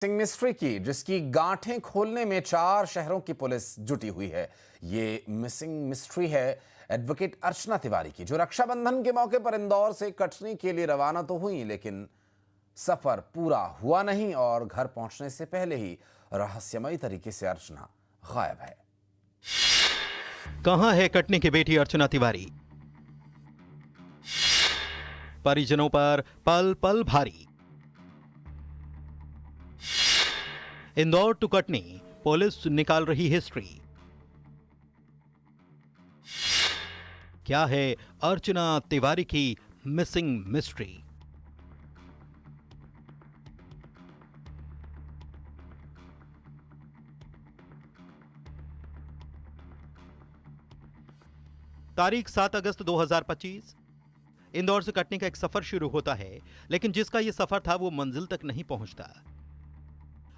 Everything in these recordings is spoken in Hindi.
मिसिंग मिस्ट्री की जिसकी गांठें खोलने में 4 शहरों की पुलिस जुटी हुई है। ये मिसिंग मिस्ट्री है एडवोकेट अर्चना तिवारी की, जो रक्षाबंधन के मौके पर इंदौर से कटनी के लिए रवाना तो हुई, लेकिन सफर पूरा हुआ नहीं और घर पहुंचने से पहले ही रहस्यमयी तरीके से अर्चना गायब है। कहां है कटनी की बेटी अर्चना तिवारी? परिजनों पर पल पल भारी। इंदौर टू कटनी पुलिस निकाल रही हिस्ट्री। क्या है अर्चना तिवारी की मिसिंग मिस्ट्री? तारीख 7 अगस्त 2025। इंदौर से कटनी का एक सफर शुरू होता है, लेकिन जिसका यह सफर था वो मंजिल तक नहीं पहुंचता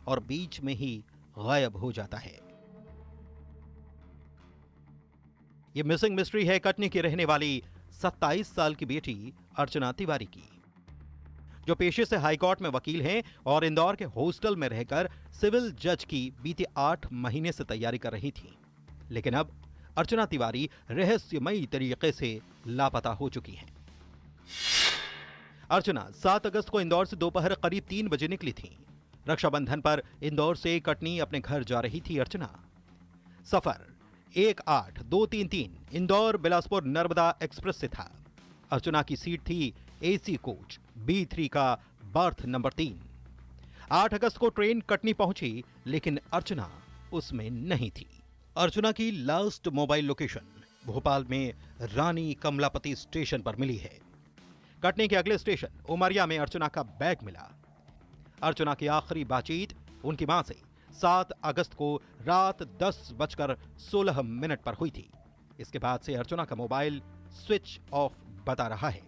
और बीच में ही गायब हो जाता है। यह मिसिंग मिस्ट्री है कटनी की रहने वाली 27 साल की बेटी अर्चना तिवारी की, जो पेशे से हाईकोर्ट में वकील हैं और इंदौर के हॉस्टल में रहकर सिविल जज की बीते 8 महीने से तैयारी कर रही थी। लेकिन अब अर्चना तिवारी रहस्यमयी तरीके से लापता हो चुकी हैं। अर्चना 7 अगस्त को इंदौर से दोपहर करीब 3 बजे निकली थी। रक्षाबंधन पर इंदौर से कटनी अपने घर जा रही थी अर्चना। सफर 18233 इंदौर बिलासपुर नर्मदा एक्सप्रेस से था। अर्चना की सीट थी एसी कोच B3 का बर्थ नंबर 3। 8 अगस्त को ट्रेन कटनी पहुंची, लेकिन अर्चना उसमें नहीं थी। अर्चना की लास्ट मोबाइल लोकेशन भोपाल में रानी कमलापति स्टेशन पर मिली है। कटनी के अगले स्टेशन उमरिया में अर्चना का बैग मिला। अर्चना की आखिरी बातचीत उनकी मां से 7 अगस्त को रात 10:16 पर हुई थी। इसके बाद से अर्चना का मोबाइल स्विच ऑफ बता रहा है।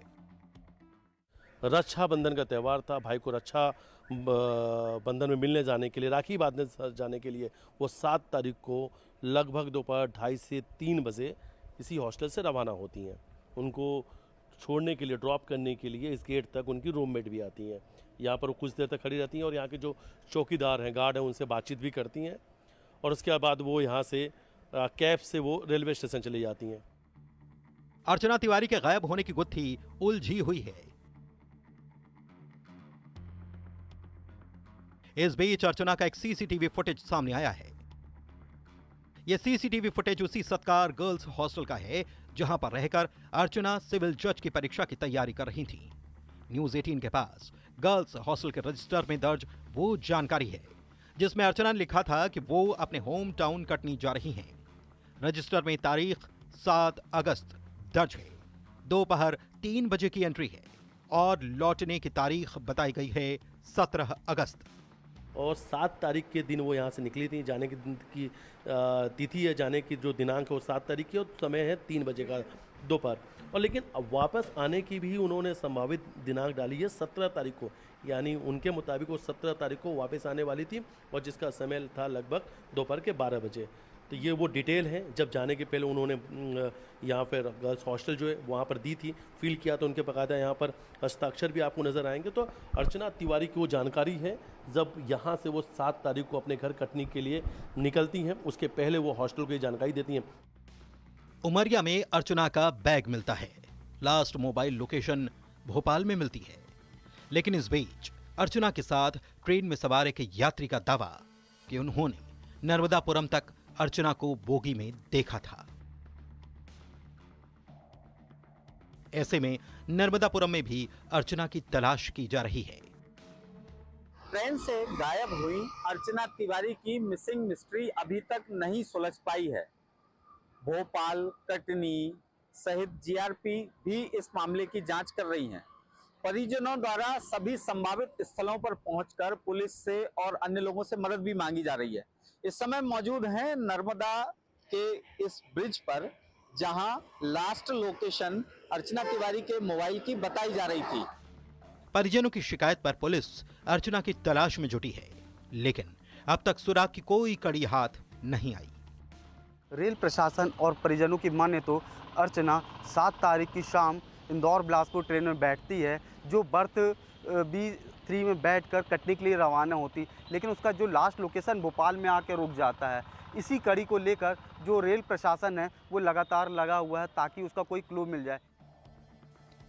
रक्षाबंधन का त्यौहार था, भाई को रक्षा बंधन में मिलने जाने के लिए, राखी बांधने जाने के लिए वो 7 तारीख को लगभग दोपहर 2:30 से 3 बजे इसी हॉस्टल से रवाना होती हैं। उनको छोड़ने के लिए, ड्रॉप करने के लिए इस गेट तक उनकी रूममेट भी आती हैं। यहाँ पर वो कुछ देर तक खड़ी रहती हैं और यहाँ के जो चौकीदार हैं, गार्ड हैं, उनसे बातचीत भी करती हैं और उसके बाद वो यहाँ से कैब से वो रेलवे स्टेशन चली जाती हैं। अर्चना तिवारी के गायब होने की गुत्थी उलझी हुई है। इस बीच अर्चना का एक सीसीटीवी फुटेज सामने आया है। यह सीसीटीवी फुटेज उसी सत्कार गर्ल्स हॉस्टल का है जहां पर रहकर अर्चना सिविल जज की परीक्षा की तैयारी कर रही थी। न्यूज 18 के पास गर्ल्स हॉस्टल के रजिस्टर में दर्ज वो जानकारी है जिसमें अर्चना ने लिखा था कि वो अपने होम टाउन कटनी जा रही हैं। रजिस्टर में तारीख 7 अगस्त दर्ज है। दोपहर 3 बजे की एंट्री है और लौटने की तारीख बताई गई है 17 अगस्त। और 7 तारीख के दिन वो यहाँ से निकली थी। जाने की दिन की तिथि है, जाने की जो दिनांक है वो 7 तारीख की और समय है 3 बजे का दोपहर। और लेकिन अब वापस आने की भी उन्होंने संभावित दिनांक डाली है 17 तारीख को, यानी उनके मुताबिक वो 17 तारीख को वापस आने वाली थी और जिसका समय था लगभग दोपहर के 12 बजे। तो ये वो डिटेल है। जब जाने के पहले उन्होंने यहाँ पर गर्ल्स हॉस्टल जो है वहाँ पर दी थी, फील किया तो उनके बकायदा यहाँ पर हस्ताक्षर भी आपको नज़र आएंगे। तो अर्चना तिवारी की वो जानकारी है जब यहाँ से वो 7 तारीख को अपने घर कटनी के लिए निकलती हैं, उसके पहले वो हॉस्टल को जानकारी देती हैं। उमरिया में अर्चना का बैग मिलता है। लास्ट मोबाइल लोकेशन भोपाल में मिलती है। लेकिन इस बीच अर्चना के साथ ट्रेन में सवार एक यात्री का दावा कि उन्होंने नर्मदापुरम तक अर्चना को बोगी में देखा था। ऐसे में नर्मदापुरम में भी अर्चना की तलाश की जा रही है। ट्रेन से गायब हुई अर्चना तिवारी की मिसिंग मिस्ट्री अभी तक नहीं सुलझ पाई है। भोपाल, कटनी सहित जीआरपी भी इस मामले की जांच कर रही हैं। परिजनों द्वारा सभी संभावित स्थलों पर पहुंचकर पुलिस से और अन्य लोगों से मदद भी मांगी जा रही है। इस समय मौजूद हैं नर्मदा के इस ब्रिज पर, जहां लास्ट लोकेशन अर्चना तिवारी के मोबाइल की बताई जा रही थी। परिजनों की शिकायत पर पुलिस अर्चना की तलाश में जुटी है, लेकिन अब तक सुराग की कोई कड़ी हाथ नहीं आई। रेल प्रशासन और परिजनों की माने तो अर्चना 7 तारीख की शाम इंदौर बिलासपुर ट्रेन में बैठती है, जो बर्थ 3 में बैठकर कटनी के लिए रवाना होती, लेकिन उसका जो लास्ट लोकेशन भोपाल में आके रुक जाता है। इसी कड़ी को लेकर जो रेल प्रशासन है वो लगातार लगा हुआ है ताकि उसका कोई क्लू मिल जाए।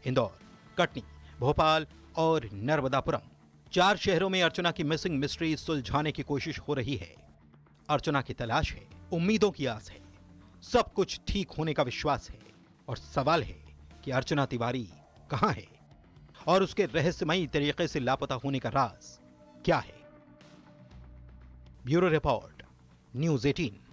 इंदौर, कटनी, भोपाल और नर्मदापुरम 4 शहरों में अर्चना की मिसिंग मिस्ट्री सुलझाने की कोशिश हो रही है। अर्चना की तलाश है, उम्मीदों की आस है, सब कुछ ठीक होने का विश्वास है और सवाल है कि अर्चना तिवारी कहां है और उसके रहस्यमयी तरीके से लापता होने का राज क्या है। Bureau report, news 18।